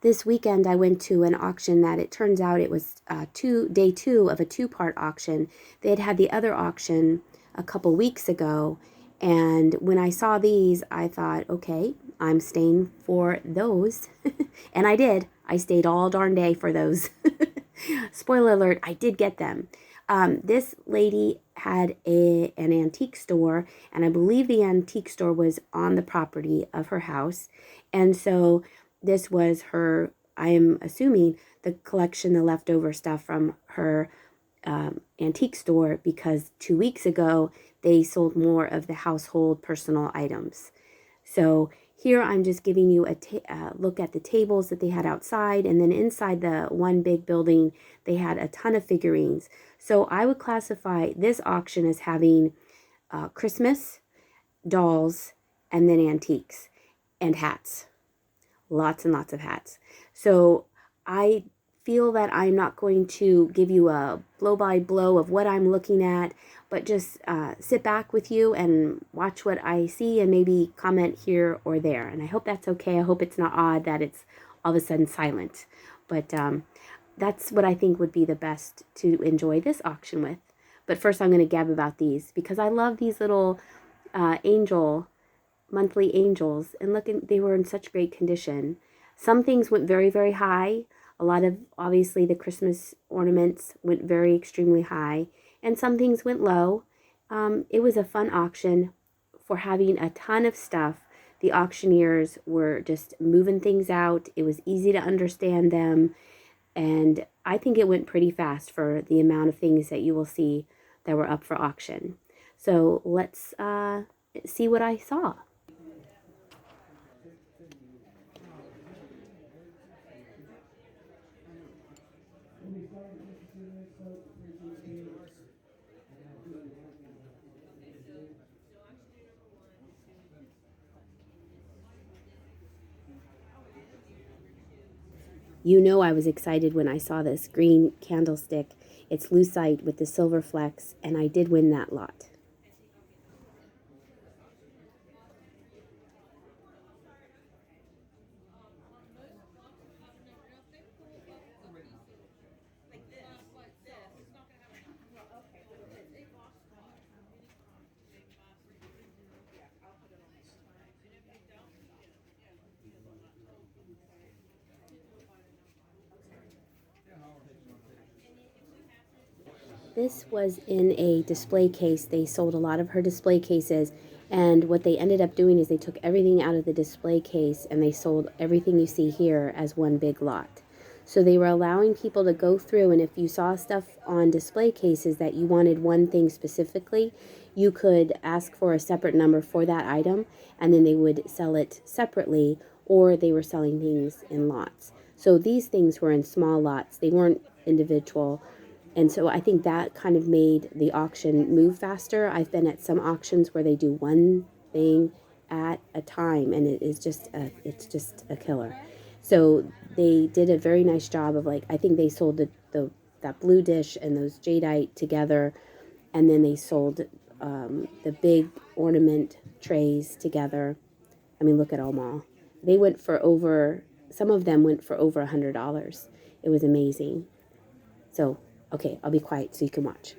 This weekend I went to an auction that it turns out it was day two of a two-part auction. They had had the other auction a couple weeks ago, and when I saw these, I thought, okay, I'm staying for those. And I did. I stayed all darn day for those. Spoiler alert, I did get them. This lady had an antique store, and I believe the antique store was on the property of her house. And so this was her, I am assuming, the collection, the leftover stuff from her antique store, because 2 weeks ago they sold more of the household personal items. So here I'm just giving you a look at the tables that they had outside, and then inside the one big building they had a ton of figurines. So I would classify this auction as having Christmas, dolls, and then antiques and hats. Lots and lots of hats. So I feel that I'm not going to give you a blow-by-blow of what I'm looking at, but just sit back with you and watch what I see and maybe comment here or there. And I hope that's okay. I hope it's not odd that it's all of a sudden silent. But that's what I think would be the best to enjoy this auction with. But first I'm going to gab about these, because I love these little monthly angels, and look, they were in such great condition. Some things went very, very high. A lot of, obviously, the Christmas ornaments went very extremely high, and some things went low. It was a fun auction for having a ton of stuff. The auctioneers were just moving things out. It was easy to understand them, and I think it went pretty fast for the amount of things that you will see that were up for auction. So let's see what I saw. You know I was excited when I saw this green candlestick. It's lucite with the silver flecks, and I did win that lot. This was in a display case. They sold a lot of her display cases, and what they ended up doing is they took everything out of the display case and they sold everything you see here as one big lot. So they were allowing people to go through, and if you saw stuff on display cases that you wanted one thing specifically, you could ask for a separate number for that item, and then they would sell it separately, or they were selling things in lots. So these things were in small lots. They weren't individual. And so I think that kind of made the auction move faster. I've been at some auctions where they do one thing at a time, and it's just a killer. So they did a very nice job of, like, I think they sold that blue dish and those jadeite together, and then they sold the big ornament trays together. I mean, look at them all. They went for over, some of them went for over $100. It was amazing. So, okay, I'll be quiet so you can watch.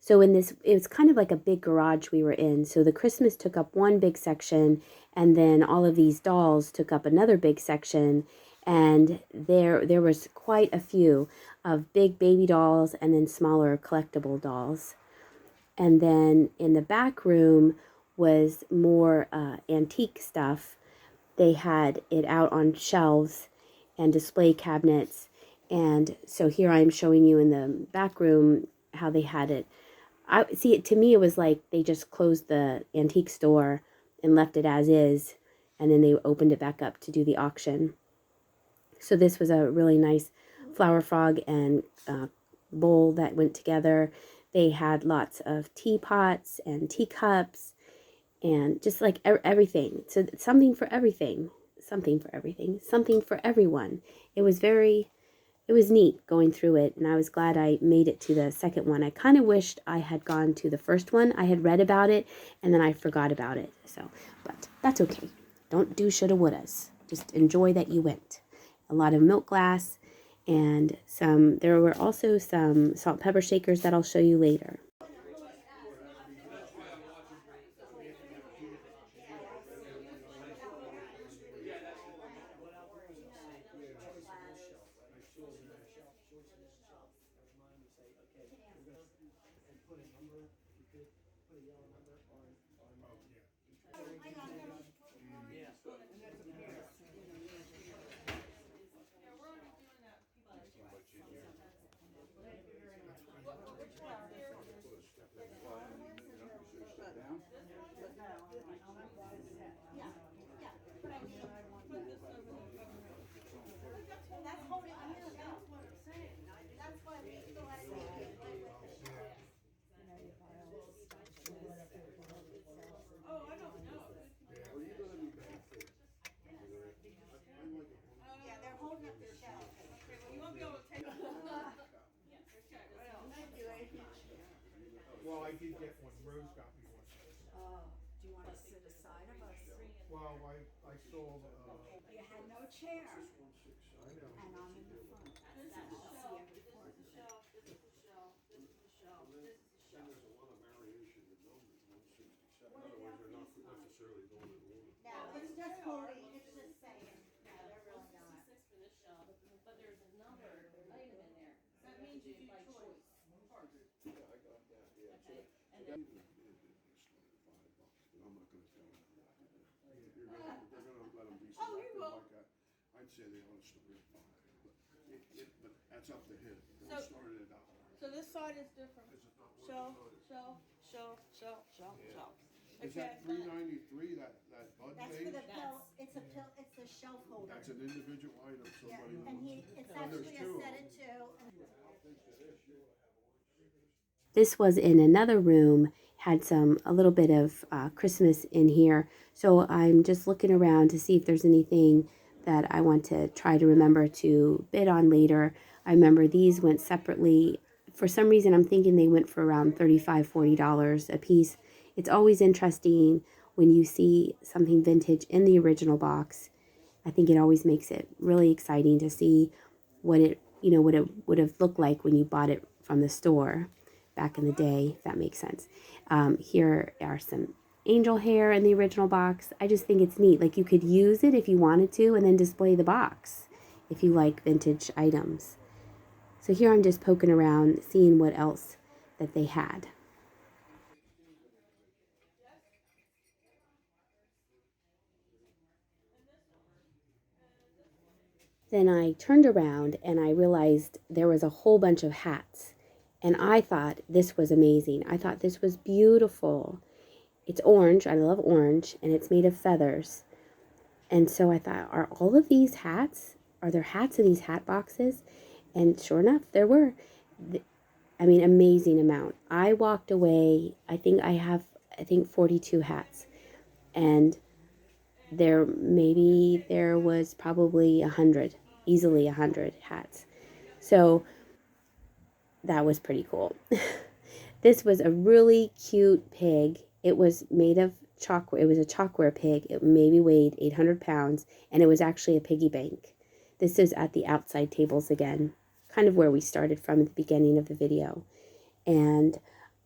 So in this, it was kind of like a big garage we were in. So the Christmas took up one big section, and then all of these dolls took up another big section. And there was quite a few of big baby dolls and then smaller collectible dolls. And then in the back room was more antique stuff. They had it out on shelves and display cabinets. And so here I'm showing you in the back room how they had it. I see it, to me it was like they just closed the antique store and left it as is, and then they opened it back up to do the auction. So this was a really nice flower frog and bowl that went together. They had lots of teapots and teacups and just like everything. So something for everything, something for everything, something for everyone. It was neat going through it, and I was glad I made it to the second one. I kind of wished I had gone to the first one. I had read about it, and then I forgot about it. So, but that's okay. Don't do shoulda wouldas. Just enjoy that you went. A lot of milk glass, and there were also some salt pepper shakers that I'll show you later. Well, I did get one. Rose got me one. Oh, do you want to sit aside of us? Well, I saw. You had no chair. I know. And I'm in the front. This is the shelf. This is the shelf. This is the shelf. This is the shelf. This is the shelf. There's a lot of variation in numbers. 167. In other words, they're not necessarily going in order. No, it's just holding. It's just saying. No, they're really not. 166 for this shelf, but there's a number item in there. That means you do by choice. Yeah, I got that. Yeah. Okay. And then. But I'm not going to tell them what to do. They're going to let them be selected like that. I'd say they ought to start at 5. But that's up to him. He'll start at $1. So this side is different. Shelf, shelf, shelf, shelf, shelf, shelf. Is that $3.93? That bud That's page? for the pill, it's a pill, it's a shelf holder. That's an individual item. Yeah, Somebody. and it's actually a set of two. This was in another room, had a little bit of Christmas in here. So I'm just looking around to see if there's anything that I want to try to remember to bid on later. I remember these went separately. For some reason, I'm thinking they went for around $35, $40 a piece. It's always interesting when you see something vintage in the original box. I think it always makes it really exciting to see what it would have looked like when you bought it from the store back in the day, if that makes sense. Here are some angel hair in the original box. I just think it's neat. Like, you could use it if you wanted to and then display the box if you like vintage items. So here I'm just poking around, seeing what else that they had. Then I turned around and I realized there was a whole bunch of hats. And I thought this was amazing. I thought this was beautiful. It's orange. I love orange. And it's made of feathers. And so I thought, are all of these hats? Are there hats in these hat boxes? And sure enough, there were. Amazing amount. I walked away. I think 42 hats. And there was probably 100, easily 100 hats. So that was pretty cool. This was a really cute pig. It was made of chalkware. It was a chalkware pig. It maybe weighed 800 pounds, and it was actually a piggy bank. This is at the outside tables again, kind of where we started from at the beginning of the video. And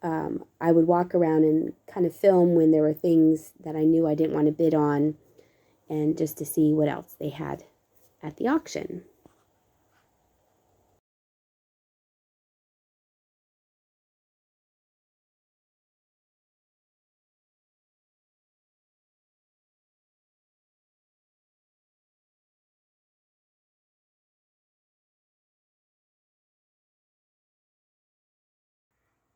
I would walk around and kind of film when there were things that I knew I didn't want to bid on, and just to see what else they had at the auction.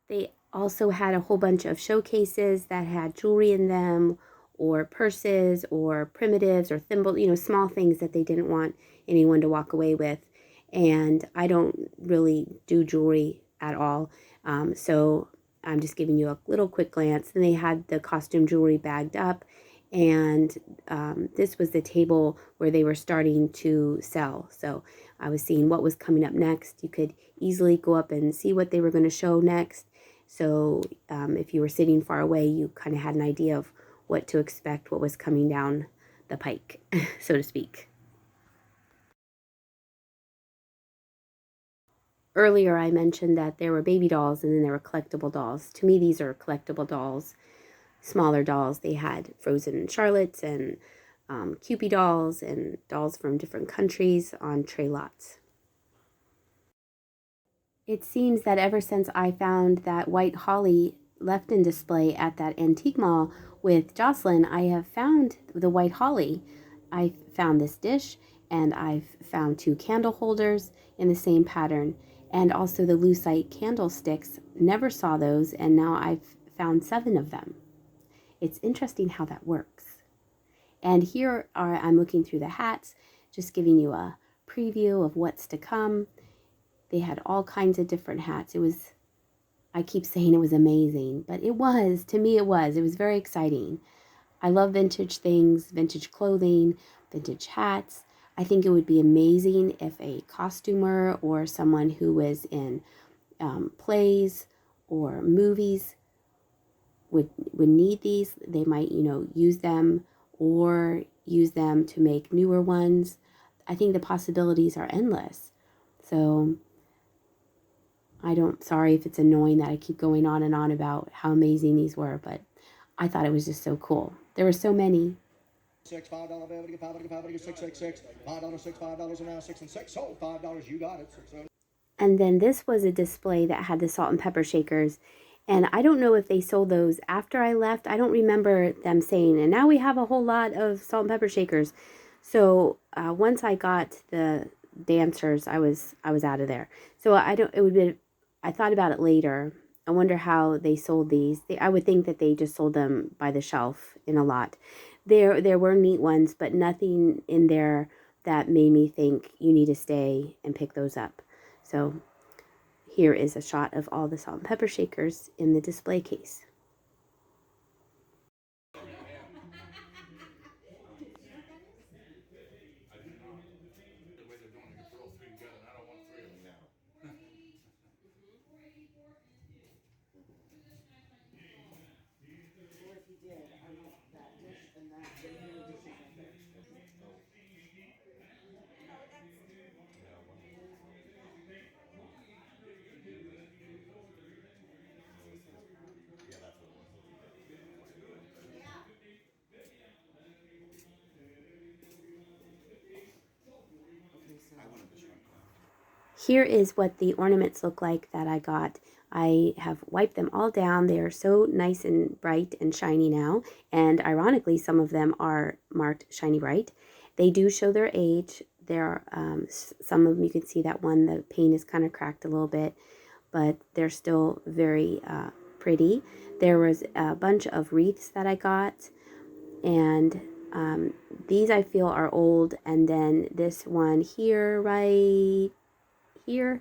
They also had a whole bunch of showcases that had jewelry in them, or purses, or primitives, or thimbles, small things that they didn't want anyone to walk away with. And I don't really do jewelry at all. So I'm just giving you a little quick glance. And they had the costume jewelry bagged up. And this was the table where they were starting to sell. So I was seeing what was coming up next. You could easily go up and see what they were going to show next. So if you were sitting far away, you kind of had an idea of what to expect, what was coming down the pike, so to speak. Earlier, I mentioned that there were baby dolls and then there were collectible dolls. To me, these are collectible dolls, smaller dolls. They had Frozen Charlottes and Cupid dolls and dolls from different countries on tray lots. It seems that ever since I found that white holly left in display at that antique mall with Jocelyn, I have found the white holly. I found this dish, and I've found 2 candle holders in the same pattern, and also the lucite candlesticks. Never saw those, and now I've found 7 of them. It's interesting how that works. And here I'm looking through the hats, just giving you a preview of what's to come. They had all kinds of different hats. I keep saying it was amazing, but to me it was very exciting. I love vintage things, vintage clothing, vintage hats. I think it would be amazing if a costumer or someone who was in plays or movies would need these. They might, use them or use them to make newer ones. I think the possibilities are endless. So sorry if it's annoying that I keep going on and on about how amazing these were, but I thought it was just so cool. There were so many. Six, $5 bill, $5, 666, $5, $5 and now 6 and 6. So $5, you got it. And then this was a display that had the salt and pepper shakers. And I don't know if they sold those after I left. I don't remember them saying, and now we have a whole lot of salt and pepper shakers. So once I got the dancers, I was out of there. So I thought about it later. I wonder how they sold these. I would think that they just sold them by the shelf in a lot. There were neat ones, but nothing in there that made me think you need to stay and pick those up. So here is a shot of all the salt and pepper shakers in the display case. Here is what the ornaments look like that I got. I have wiped them all down. They are so nice and bright and shiny now. And ironically, some of them are marked shiny bright. They do show their age. There are some of them, you can see that one, the paint is kind of cracked a little bit, but they're still very pretty. There was a bunch of wreaths that I got, and these I feel are old. And then this one here, right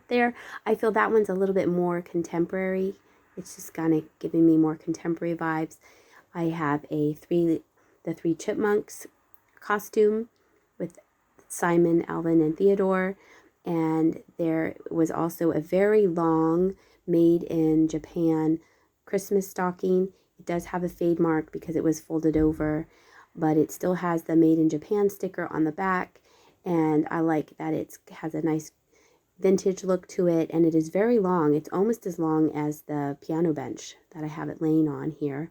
there, I feel that one's a little bit more contemporary. It's just kind of giving me more contemporary vibes. I have the three chipmunks costume with Simon, Alvin, and Theodore. And there was also a very long made in Japan Christmas stocking. It does have a fade mark because it was folded over, but it still has the made in Japan sticker on the back. And I like that it has a nice vintage look to it, and it is very long. It's almost as long as the piano bench that I have it laying on here.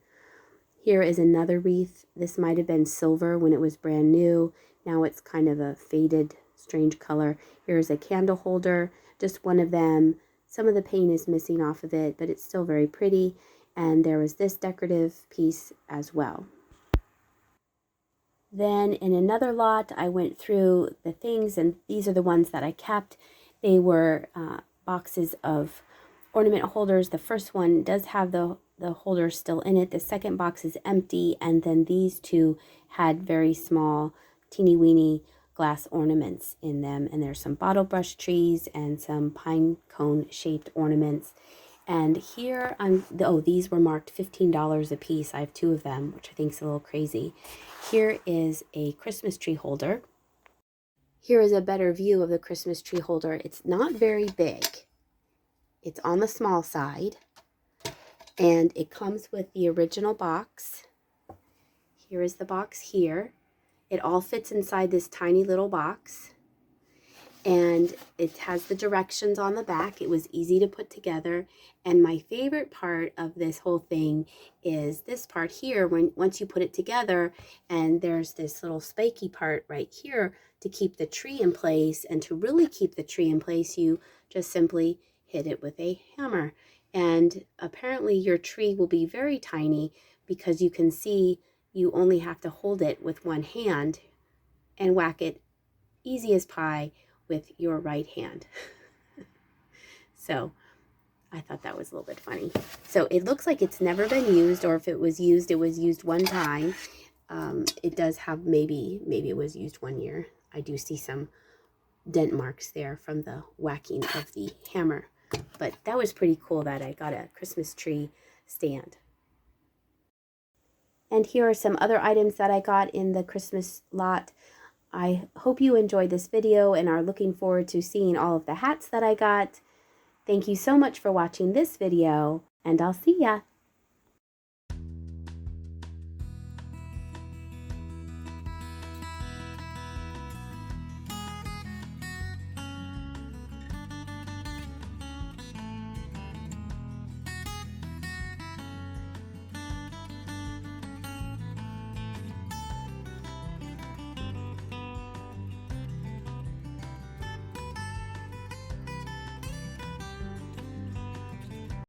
Here is another wreath. This might have been silver when it was brand new. Now it's kind of a faded, strange color. Here's a candle holder, just one of them. Some of the paint is missing off of it, but it's still very pretty. And there was this decorative piece as well. Then in another lot, I went through the things, and these are the ones that I kept. They were boxes of ornament holders. The first one does have the holder still in it. The second box is empty, and then these two had very small, teeny weeny glass ornaments in them. And there's some bottle brush trees and some pine cone shaped ornaments. And here these were marked $15 a piece. I have two of them, which I think is a little crazy. Here is a Christmas tree holder. Here is a better view of the Christmas tree holder. It's not very big. It's on the small side. And it comes with the original box. Here is the box here. It all fits inside this tiny little box. And it has the directions on the back. It was easy to put together. And my favorite part of this whole thing is this part here. Once you put it together, and there's this little spiky part right here to keep the tree in place. And to really keep the tree in place, you just simply hit it with a hammer. And apparently your tree will be very tiny, because you can see you only have to hold it with one hand and whack it easy as pie with your right hand. So I thought that was a little bit funny. So it looks like it's never been used, or if it was used one time. It does have maybe it was used 1 year. I do see some dent marks there from the whacking of the hammer. But that was pretty cool that I got a Christmas tree stand. And here are some other items that I got in the Christmas lot. I hope you enjoyed this video and are looking forward to seeing all of the hats that I got. Thank you so much for watching this video, and I'll see ya.